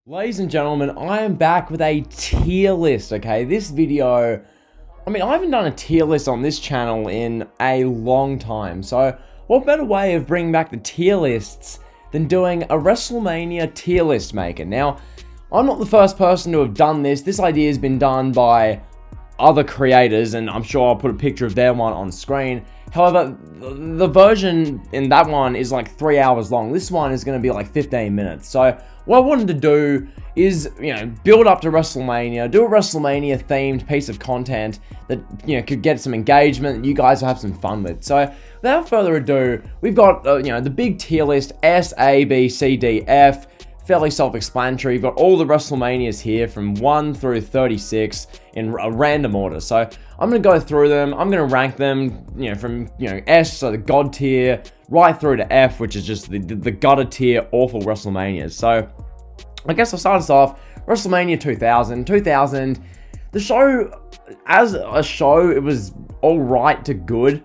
Ladies and gentlemen, I am back with a tier list, okay? This video, I haven't done a tier list on this channel in a long time, so what better way of bringing back the tier lists than doing a WrestleMania tier list maker? Now, I'm not the first person to have done this. This idea has been done by other creators, and I'm sure I'll put a picture of their one on screen. However, the version in that one is like 3 hours long. This one is going to be like 15 minutes. So what I wanted to do is, build up to WrestleMania, do a WrestleMania themed piece of content that, could get some engagement that you guys will have some fun with. So without further ado, we've got, the big tier list, S, A, B, C, D, F. Fairly self-explanatory. You've got all the WrestleManias here from 1 through 36 in a random order. So I'm going to go through them. I'm going to rank them, from, S, so the God tier, right through to F, which is just the gutter tier, awful WrestleManias. So I guess I'll start us off. WrestleMania 2000. 2000, the show, as a show, it was alright to good.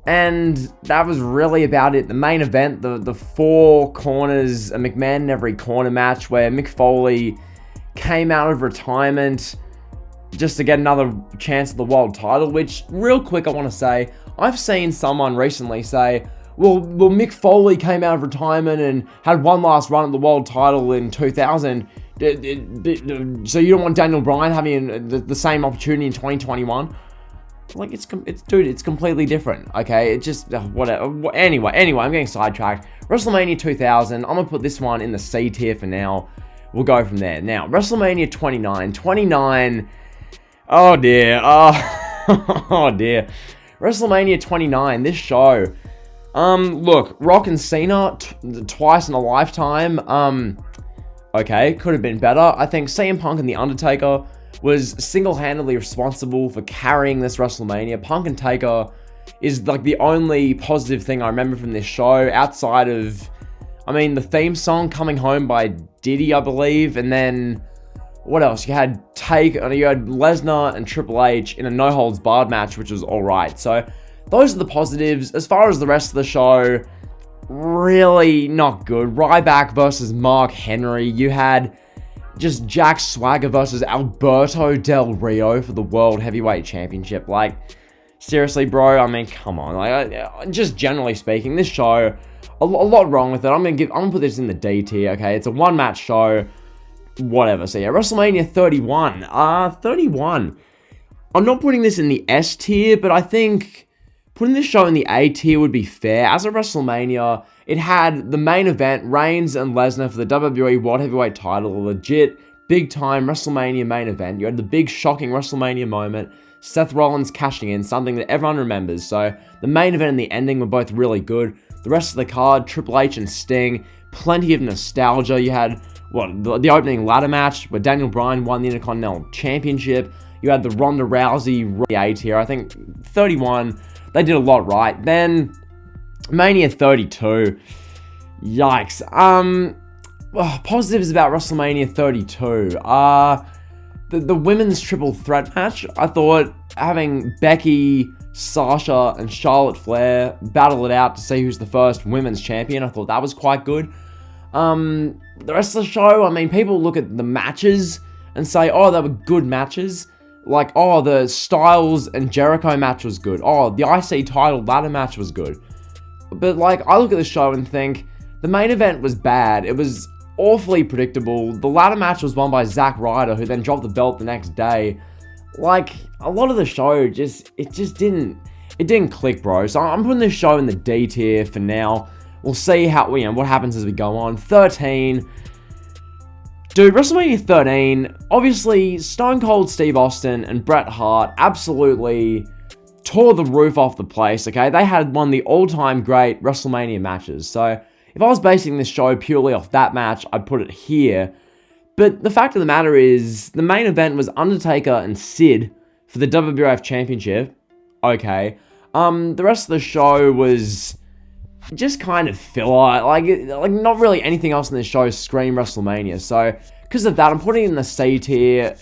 And that was really about it. The main event, the four corners, a McMahon in every corner match where Mick Foley came out of retirement just to get another chance at the world title, which, real quick, I want to say, I've seen someone recently say, well, Mick Foley came out of retirement and had one last run at the world title in 2000. So you don't want Daniel Bryan having the same opportunity in 2021? Like, it's completely different, okay? It just, whatever. Anyway, I'm getting sidetracked. WrestleMania 2000, I'm gonna put this one in the C tier for now. We'll go from there. Now, WrestleMania 29, oh dear, oh dear. WrestleMania 29, this show, look, Rock and Cena, twice in a lifetime, okay, could have been better. I think CM Punk and The Undertaker was single-handedly responsible for carrying this WrestleMania. Punk and Taker is like the only positive thing I remember from this show, outside of, the theme song, Coming Home by Diddy, I believe, and then, what else? You had Lesnar and Triple H in a no-holds-barred match, which was alright. So, those are the positives. As far as the rest of the show, really not good. Ryback versus Mark Henry. You had just Jack Swagger versus Alberto Del Rio for the World Heavyweight Championship. Like, seriously, bro, come on. Like, just generally speaking, this show, a lot wrong with it. I'm gonna put this in the D tier, okay? It's a one-match show, whatever. So yeah, WrestleMania 31. 31. I'm not putting this in the S tier, but I think putting this show in the A tier would be fair. As a WrestleMania, it had the main event, Reigns and Lesnar for the WWE World Heavyweight title, a legit, big-time WrestleMania main event. You had the big, shocking WrestleMania moment, Seth Rollins cashing in, something that everyone remembers. So, the main event and the ending were both really good. The rest of the card, Triple H and Sting, plenty of nostalgia. You had, the opening ladder match, where Daniel Bryan won the Intercontinental Championship. You had the Ronda Rousey A tier. I think 31, they did a lot right. Then Mania 32. Yikes. Positives about WrestleMania 32. The women's triple threat match. I thought having Becky, Sasha, and Charlotte Flair battle it out to see who's the first women's champion, I thought that was quite good. The rest of the show, people look at the matches and say, oh, they were good matches. Like, oh, the Styles and Jericho match was good. Oh, the IC title ladder match was good. But, I look at the show and think, the main event was bad. It was awfully predictable. The ladder match was won by Zack Ryder, who then dropped the belt the next day. A lot of the show it didn't click, bro. So I'm putting this show in the D tier for now. We'll see what happens as we go on. 13. Dude, WrestleMania 13, obviously, Stone Cold Steve Austin and Bret Hart absolutely tore the roof off the place, okay? They had one of the all-time great WrestleMania matches. So, if I was basing this show purely off that match, I'd put it here. But the fact of the matter is, the main event was Undertaker and Sid for the WWF Championship. Okay. The rest of the show was just kind of filler. Like not really anything else in this show screamed WrestleMania. So, because of that, I'm putting it in the C tier.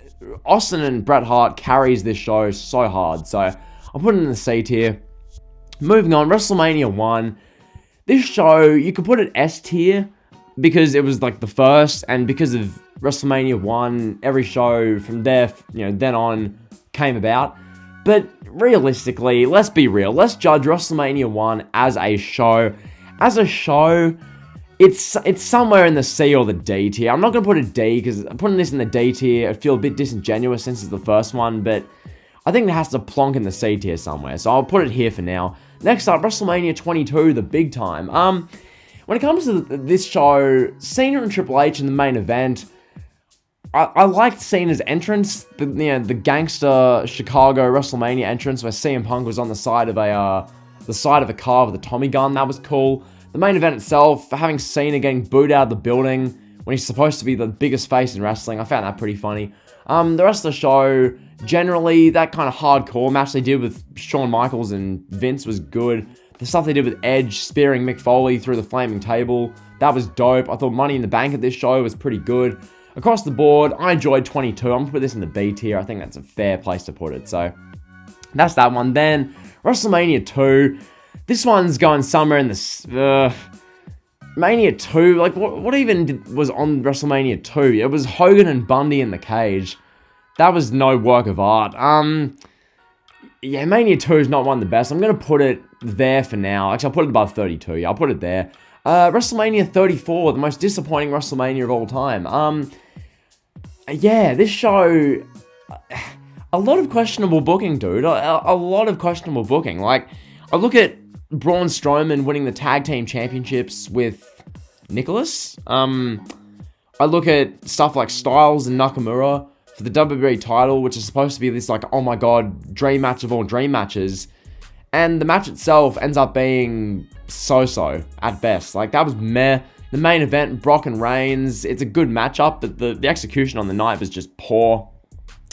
Austin and Bret Hart carries this show so hard. So, I'm putting it in the C tier. Moving on, WrestleMania 1. This show, you could put it S tier because it was like the first, and because of WrestleMania 1, every show from there, then on came about. But realistically, let's be real. Let's judge WrestleMania 1 as a show. As a show, it's somewhere in the C or the D tier. I'm not going to put a D because putting this in the D tier, I feel a bit disingenuous since it's the first one, but I think it has to plonk in the C tier somewhere. So I'll put it here for now. Next up, WrestleMania 22, the big time. When it comes to this show, Cena and Triple H in the main event, I liked Cena's entrance, the gangster Chicago WrestleMania entrance where CM Punk was on the side of a car with a Tommy gun. That was cool. The main event itself, having Cena getting booed out of the building when he's supposed to be the biggest face in wrestling, I found that pretty funny. The rest of the show, generally, that kind of hardcore match they did with Shawn Michaels and Vince was good. The stuff they did with Edge spearing Mick Foley through the flaming table, that was dope. I thought Money in the Bank at this show was pretty good. Across the board, I enjoyed 22. I'm going to put this in the B tier. I think that's a fair place to put it. So, that's that one. Then, WrestleMania 2. This one's going somewhere in the... Mania 2, like, what even was on WrestleMania 2? It was Hogan and Bundy in the cage. That was no work of art. Yeah, Mania 2 is not one of the best. I'm going to put it there for now. Actually, I'll put it above 32. Yeah, I'll put it there. WrestleMania 34, the most disappointing WrestleMania of all time. Yeah, this show... A lot of questionable booking, dude. A lot of questionable booking. Like, I look at Braun Strowman winning the tag team championships with Nicholas. I look at stuff like Styles and Nakamura for the WWE title, which is supposed to be this, like, oh my god, dream match of all dream matches. And the match itself ends up being so-so at best. Like, that was meh. The main event, Brock and Reigns, it's a good matchup, but the execution on the night was just poor.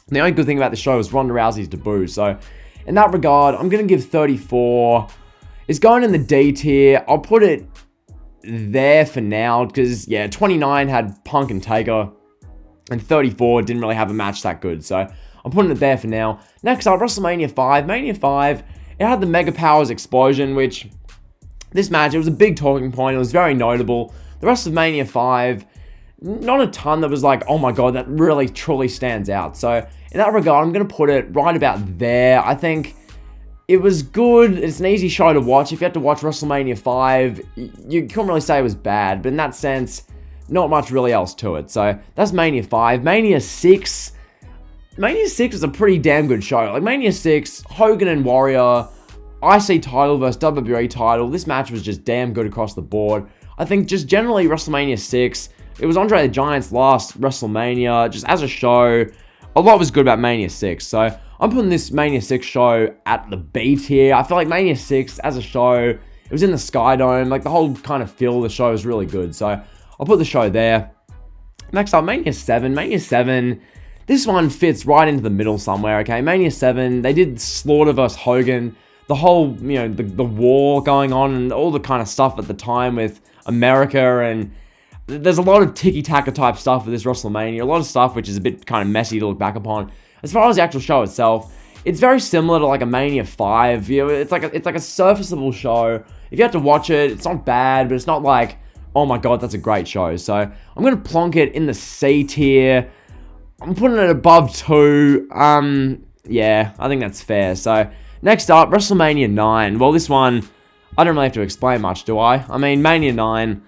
The only good thing about the show was Ronda Rousey's debut. So, in that regard, I'm going to give 34. It's going in the D tier. I'll put it there for now because, yeah, 29 had Punk and Taker, and 34 didn't really have a match that good. So, I'm putting it there for now. Next up, WrestleMania 5. Mania 5, it had the Mega Powers explosion, which, this match, it was a big talking point. It was very notable. The rest of Mania 5, not a ton that was like, oh my god, that really truly stands out. So, in that regard, I'm going to put it right about there. I think it was good. It's an easy show to watch. If you had to watch WrestleMania 5, you couldn't really say it was bad. But in that sense, not much really else to it. So, that's Mania 5. Mania 6. Mania 6 was a pretty damn good show. Like, Mania 6, Hogan and Warrior, IC title versus WWE title. This match was just damn good across the board. I think just generally WrestleMania 6, it was Andre the Giant's last WrestleMania. Just as a show, a lot was good about Mania 6. So, I'm putting this Mania 6 show at the B tier. I feel like Mania 6, as a show, it was in the Sky Dome. Like, the whole kind of feel of the show was really good. So, I'll put the show there. Next up, Mania 7. Mania 7, this one fits right into the middle somewhere, okay? Mania 7, they did Slaughter vs. Hogan. The whole, the war going on and all the kind of stuff at the time with America, and there's a lot of tiki-taka type stuff with this WrestleMania. A lot of stuff which is a bit kind of messy to look back upon. As far as the actual show itself, it's very similar to like a Mania 5. It's like a surfaceable show. If you have to watch it, it's not bad, but it's not like, oh my god, that's a great show. So I'm gonna plonk it in the C tier. I'm putting it above 2. Yeah, I think that's fair. So next up, WrestleMania 9. Well, this one, I don't really have to explain much, do I? I mean, Mania 9.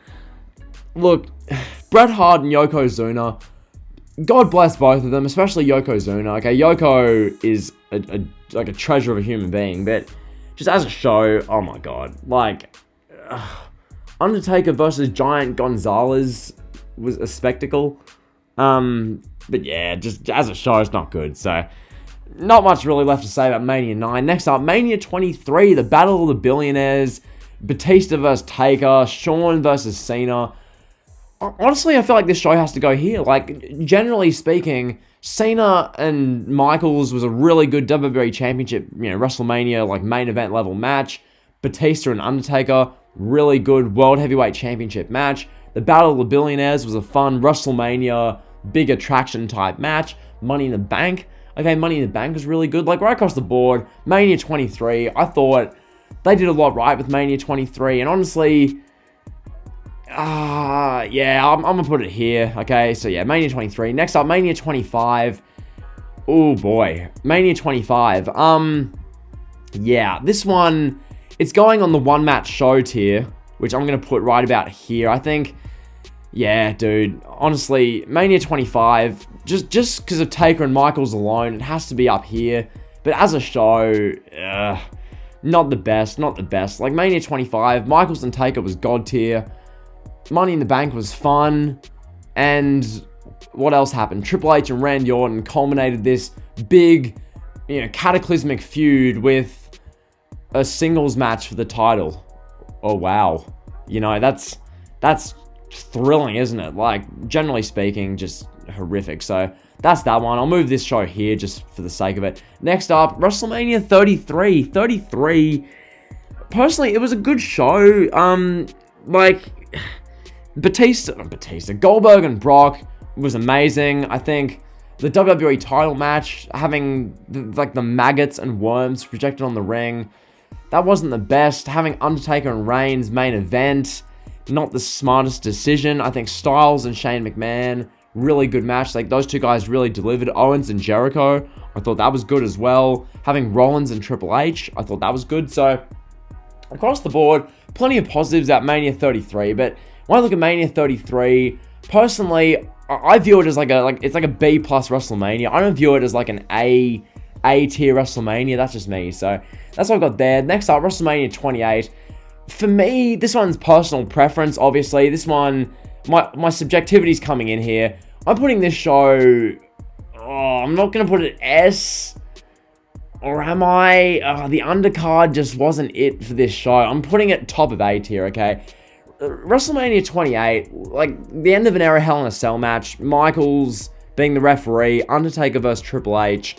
Look, Bret Hart and Yokozuna, God bless both of them, especially Yokozuna. Okay, Yoko is like a treasure of a human being, but just as a show, oh my god. Like, Undertaker versus Giant Gonzalez was a spectacle. But yeah, just as a show, it's not good. So, not much really left to say about Mania 9. Next up, Mania 23, the Battle of the Billionaires. Batista versus Taker. Shawn versus Cena. Honestly, I feel like this show has to go here. Like, generally speaking, Cena and Michaels was a really good WWE Championship, WrestleMania, like, main event level match. Batista and Undertaker, really good World Heavyweight Championship match. The Battle of the Billionaires was a fun WrestleMania, big attraction type match. Money in the Bank. Okay, Money in the Bank was really good. Like, right across the board, Mania 23, I thought they did a lot right with Mania 23. And honestly, Yeah, I'm gonna put it here. Okay, so yeah, Mania 23. Next up, Mania 25. Oh boy, Mania 25. Yeah, this one, it's going on the one match show tier, which I'm gonna put right about here. I think, yeah, dude, honestly, Mania 25, just because of Taker and Michaels alone, it has to be up here. But as a show, not the best, not the best. Like, Mania 25, Michaels and Taker was god tier. Money in the Bank was fun. And what else happened? Triple H and Randy Orton culminated this big, cataclysmic feud with a singles match for the title. Oh, wow. That's thrilling, isn't it? Like, generally speaking, just horrific. So that's that one. I'll move this show here just for the sake of it. Next up, WrestleMania 33. 33. Personally, it was a good show. Batista, Goldberg and Brock was amazing. I think the WWE title match, having the maggots and worms projected on the ring, that wasn't the best. Having Undertaker and Reigns main event, not the smartest decision. I think Styles and Shane McMahon, really good match. Like, those two guys really delivered. Owens and Jericho, I thought that was good as well. Having Rollins and Triple H, I thought that was good. So across the board, plenty of positives at Mania 33. But when I look at Mania 33, personally, I view it as it's like a B plus WrestleMania. I don't view it as like an A tier WrestleMania. That's just me. So that's what I've got there. Next up, WrestleMania 28. For me, this one's personal preference, obviously. This one, my subjectivity's coming in here. I'm putting this show, I'm not going to put it S, or am I? The undercard just wasn't it for this show. I'm putting it top of A tier, okay? WrestleMania 28, like the end of an era Hell in a Cell match, Michaels being the referee, Undertaker versus Triple H.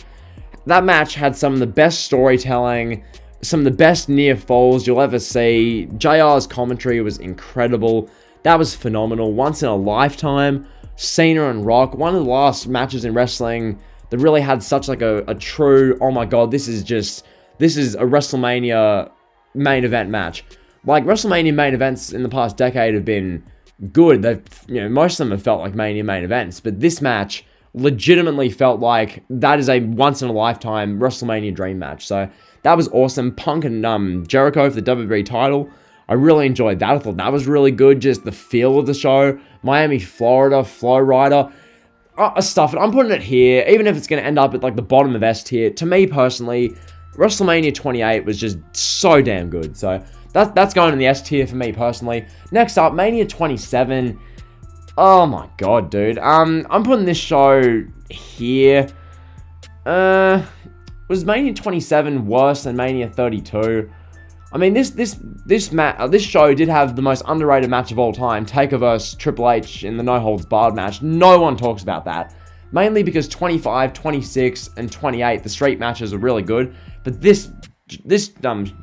That match had some of the best storytelling, some of the best near falls you'll ever see. JR's commentary was incredible. That was phenomenal. Once in a lifetime. Cena and Rock, one of the last matches in wrestling that really had such like a true, oh my god, this is a WrestleMania main event match. Like, WrestleMania main events in the past decade have been good. They've, most of them have felt like Mania main events, but this match legitimately felt like that is a once-in-a-lifetime WrestleMania dream match. So that was awesome. Punk and Jericho for the WWE title, I really enjoyed that. I thought that was really good. Just the feel of the show. Miami, Florida, Flow Rider. Stuff it. I'm putting it here, even if it's going to end up at like the bottom of S tier. To me personally, WrestleMania 28 was just so damn good. So that's going in the S tier for me personally. Next up, Mania 27. Oh my god, dude. I'm putting this show here. Was Mania 27 worse than Mania 32? I mean, this show did have the most underrated match of all time, Taker vs. Triple H in the No Holds Barred match. No one talks about that. Mainly because 25, 26, and 28, the street matches are really good. But this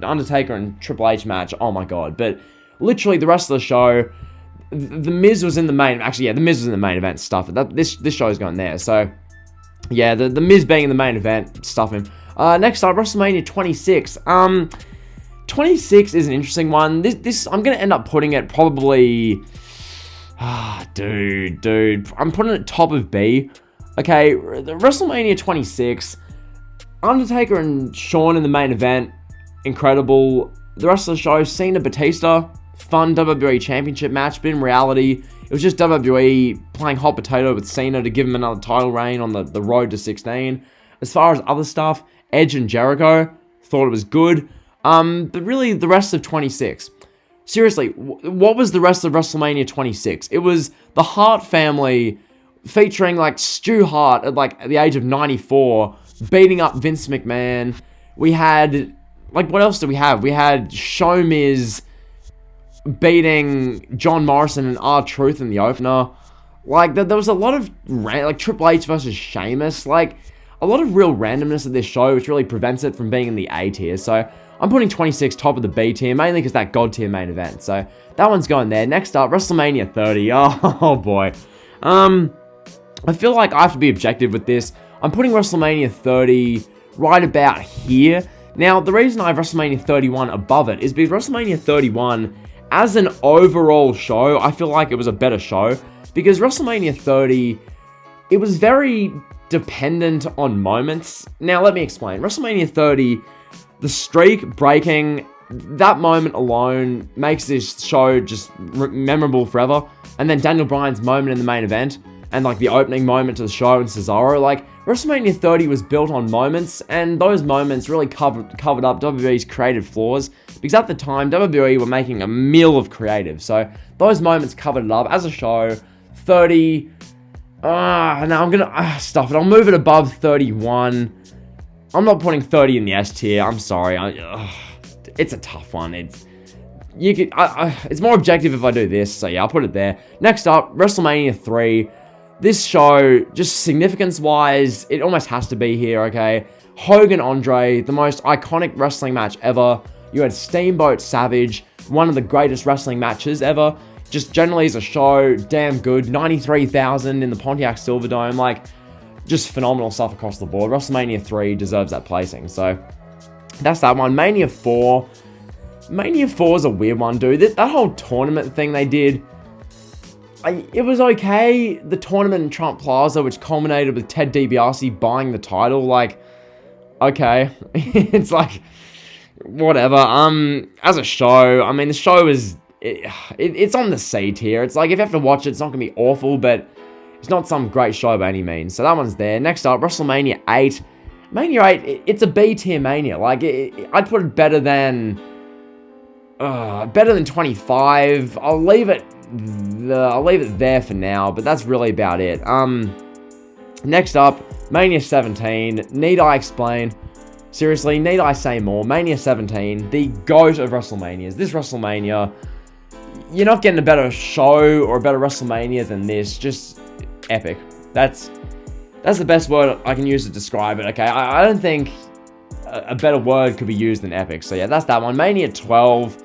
Undertaker and Triple H match, oh my god. But literally the rest of the show, The Miz was in the main... Actually, yeah, The Miz was in the main event stuff. This show is going there. So, yeah, the Miz being in the main event, stuff him. Next up, WrestleMania 26. 26 is an interesting one. This I'm going to end up putting it probably... Dude. I'm putting it top of B. Okay, the WrestleMania 26. Undertaker and Shawn in the main event. Incredible. The rest of the show, Cena, Batista. Fun WWE Championship match, but in reality, it was just WWE playing hot potato with Cena to give him another title reign on the road to 16. As far as other stuff, Edge and Jericho, thought it was good. But really, the rest of 26. Seriously, what was the rest of WrestleMania 26? It was the Hart family featuring like Stu Hart at like the age of 94, beating up Vince McMahon. We had, like, what else did we have? We had Show Miz beating John Morrison and R-Truth in the opener. Like, there was a lot of, like, Triple H versus Sheamus. Like, a lot of real randomness of this show, which really prevents it from being in the A tier. So, I'm putting 26 top of the B tier, mainly because that God tier main event. So, that one's going there. Next up, WrestleMania 30. Oh boy. I feel like I have to be objective with this. I'm putting WrestleMania 30 right about here. Now, the reason I have WrestleMania 31 above it is because WrestleMania 31 as an overall show, I feel like it was a better show. Because WrestleMania 30, it was very dependent on moments. Now, let me explain. WrestleMania 30, the streak breaking, that moment alone makes this show just memorable forever. And then Daniel Bryan's moment in the main event, and like the opening moment to the show in Cesaro, like WrestleMania 30 was built on moments, and those moments really covered up WWE's creative flaws, because at the time, WWE were making a meal of creative, so those moments covered it up. As a show, 30, now I'm gonna, stuff it, I'll move it above 31. I'm not putting 30 in the S tier, I'm sorry, it's a tough one. It's more objective if I do this, so yeah, I'll put it there. Next up, WrestleMania 3. This show, just significance-wise, it almost has to be here, okay? Hogan-Andre, the most iconic wrestling match ever. You had Steamboat Savage, one of the greatest wrestling matches ever. Just generally as a show, damn good. 93,000 in the Pontiac Silverdome, like, just phenomenal stuff across the board. WrestleMania 3 deserves that placing, so that's that one. Mania 4. Mania 4 is a weird one, dude. That whole tournament thing they did, it was okay. The tournament in Trump Plaza, which culminated with Ted DiBiase buying the title, like, okay. It's like, whatever. As a show, I mean, the show is, it's on the C tier. It's like, if you have to watch it, it's not going to be awful, but it's not some great show by any means. So that one's there. Next up, WrestleMania 8. Mania 8, it's a B tier Mania. Like, I'd put it better than 25. I'll leave it there for now, but that's really about it. Next up, Mania 17. Need I explain? Seriously, need I say more? Mania 17, the GOAT of WrestleManias. This WrestleMania, you're not getting a better show or a better WrestleMania than this. Just epic. That's the best word I can use to describe it, okay? I don't think a better word could be used than epic. So yeah, that's that one. Mania 12.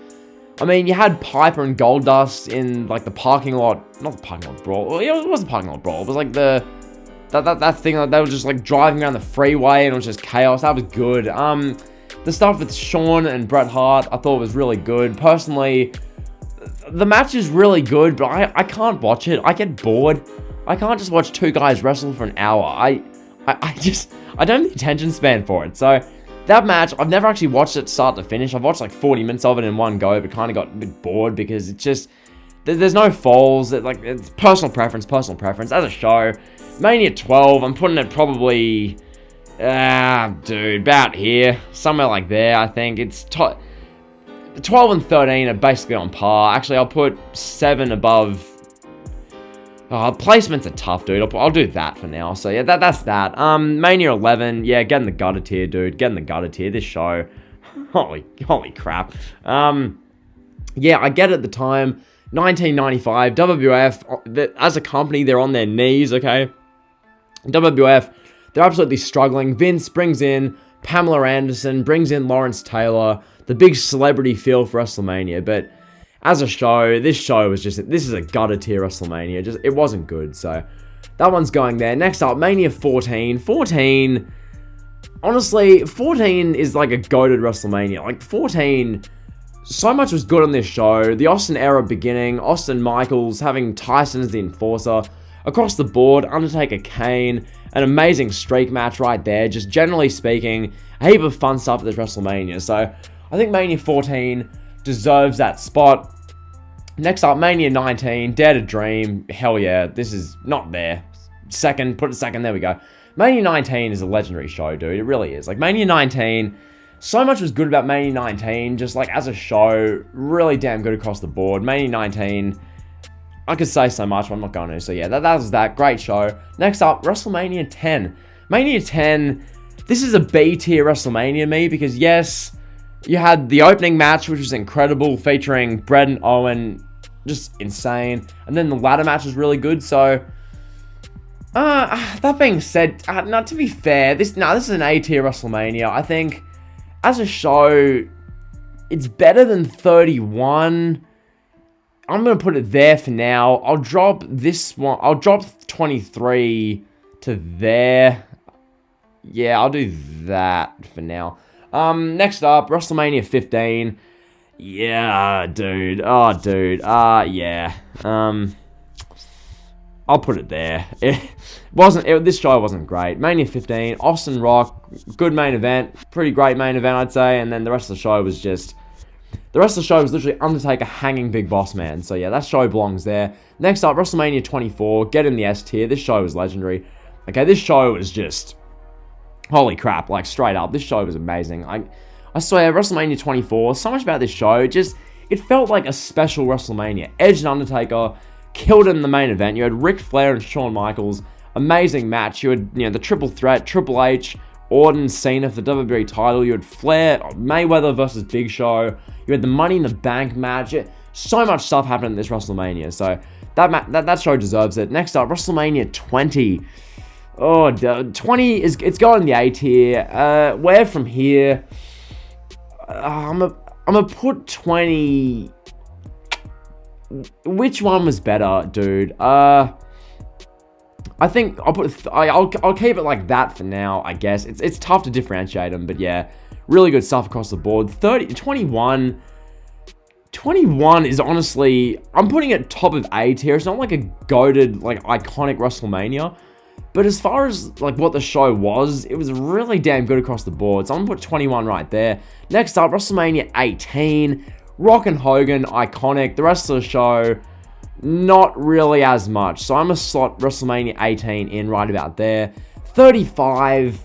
I mean, you had Piper and Goldust in, like, the parking lot, not the parking lot brawl, well, it wasn't parking lot brawl, it was, like, that thing, like, they were just, like, driving around the freeway, and it was just chaos. That was good. The stuff with Shawn and Bret Hart, I thought was really good. Personally, the match is really good, but I can't watch it. I get bored. I can't just watch two guys wrestle for an hour. I don't have the attention span for it, so that match, I've never actually watched it start to finish. I've watched like 40 minutes of it in one go, but kind of got a bit bored because it's just, there's no falls. It's personal preference. As a show, Mania 12, I'm putting it probably, dude, about here. Somewhere like there, I think. It's 12 and 13 are basically on par. Actually, I'll put 7 above. Placements are tough, dude. I'll do that for now. So yeah, that's that. Mania 11, yeah, getting the gutter tier, dude. Getting the gutter tier. This show, holy crap. Yeah, I get it at the time. 1995, WWF, as a company, they're on their knees, okay? WWF, they're absolutely struggling. Vince brings in Pamela Anderson, brings in Lawrence Taylor, the big celebrity feel for WrestleMania, but as a show, this show was just, this is a gutter tier WrestleMania. It wasn't good, so that one's going there. Next up, Mania 14. 14, honestly, 14 is like a goated WrestleMania. Like, 14, so much was good on this show. The Austin era beginning, Austin Michaels having Tyson as the enforcer. Across the board, Undertaker, Kane, an amazing streak match right there. Just generally speaking, a heap of fun stuff at this WrestleMania. So I think Mania 14 deserves that spot. Next up, Mania 19, Dare to Dream. Hell yeah, this is not there. Second, put it second, there we go. Mania 19 is a legendary show, dude. It really is. Like, Mania 19, so much was good about Mania 19, just like as a show, really damn good across the board. Mania 19, I could say so much, but I'm not going to. So yeah, that was that. Great show. Next up, WrestleMania 10. Mania 10, this is a B tier WrestleMania to me, because yes, you had the opening match, which was incredible, featuring Bret and Owen, just insane. And then the ladder match was really good, so that being said, now to be fair, this is an A tier WrestleMania. I think as a show, it's better than 31. I'm going to put it there for now. I'll drop this one. I'll drop 23 to there. Yeah, I'll do that for now. Next up, WrestleMania 15. Yeah, dude. Oh, dude. Yeah. I'll put it there. This show wasn't great. Mania 15, Austin Rock, good main event, pretty great main event, I'd say. And then the rest of the show was just, literally Undertaker hanging Big Boss Man. So yeah, that show belongs there. Next up, WrestleMania 24, get in the S tier. This show was legendary. Okay, this show was just, holy crap, like straight up, this show was amazing. I swear, WrestleMania 24, so much about this show, it felt like a special WrestleMania. Edge and Undertaker killed in the main event. You had Ric Flair and Shawn Michaels, amazing match. You had, the triple threat, Triple H, Orton, Cena for the WWE title. You had Flair, Mayweather versus Big Show. You had the Money in the Bank match. So much stuff happened in this WrestleMania. So that show deserves it. Next up, WrestleMania 20. Oh, 20 it's going in the A tier. Where from here? I'm gonna put 20. Which one was better, dude? I think I'll keep it like that for now, I guess. It's tough to differentiate them, but yeah, really good stuff across the board. 21 is honestly, I'm putting it top of A tier. It's not like a goated, like iconic WrestleMania, but as far as like what the show was, it was really damn good across the board. So I'm gonna put 21 right there. Next up, WrestleMania 18. Rock and Hogan, iconic. The rest of the show, not really as much. So I'm going to slot WrestleMania 18 in right about there. 35,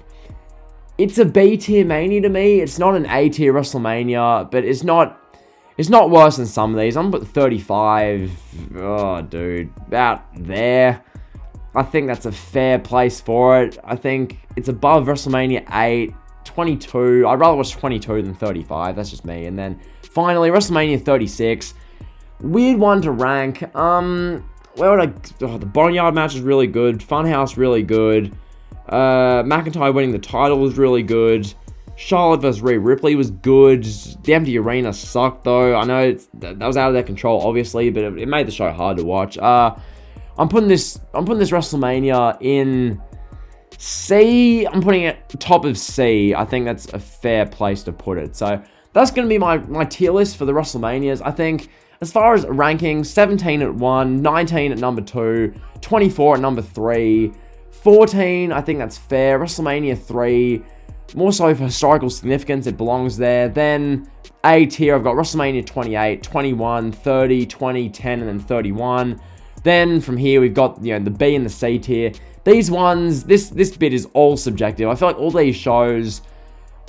it's a B tier Mania to me. It's not an A tier WrestleMania, but it's not worse than some of these. I'm going to put 35, oh dude, about there. I think that's a fair place for it. I think it's above WrestleMania 8. 22, I'd rather watch 22 than 35, that's just me. And then finally, WrestleMania 36, weird one to rank. Where would the Boneyard match is really good, Funhouse really good, McIntyre winning the title was really good, Charlotte vs. Rhea Ripley was good, the empty arena sucked though. I know that was out of their control obviously, but it made the show hard to watch. I'm putting this WrestleMania in C. I'm putting it top of C. I think that's a fair place to put it. So that's going to be my tier list for the WrestleManias. I think as far as ranking, 17 at 1, 19 at number 2, 24 at number 3, 14, I think that's fair. WrestleMania 3, more so for historical significance, it belongs there. Then A tier, I've got WrestleMania 28, 21, 30, 20, 10, and then 31. Then from here, we've got, the B and the C tier. These ones, this bit is all subjective. I feel like all these shows,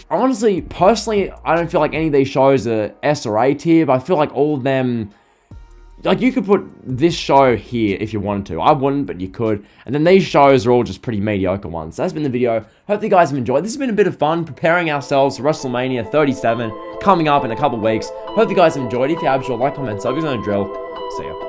honestly, personally, I don't feel like any of these shows are S or A tier, but I feel like all of them, like you could put this show here if you wanted to. I wouldn't, but you could. And then these shows are all just pretty mediocre ones. So that's been the video. Hope you guys have enjoyed. This has been a bit of fun preparing ourselves for WrestleMania 37 coming up in a couple weeks. Hope you guys have enjoyed. If you have, sure, like, comment, sub, you know the drill. See ya.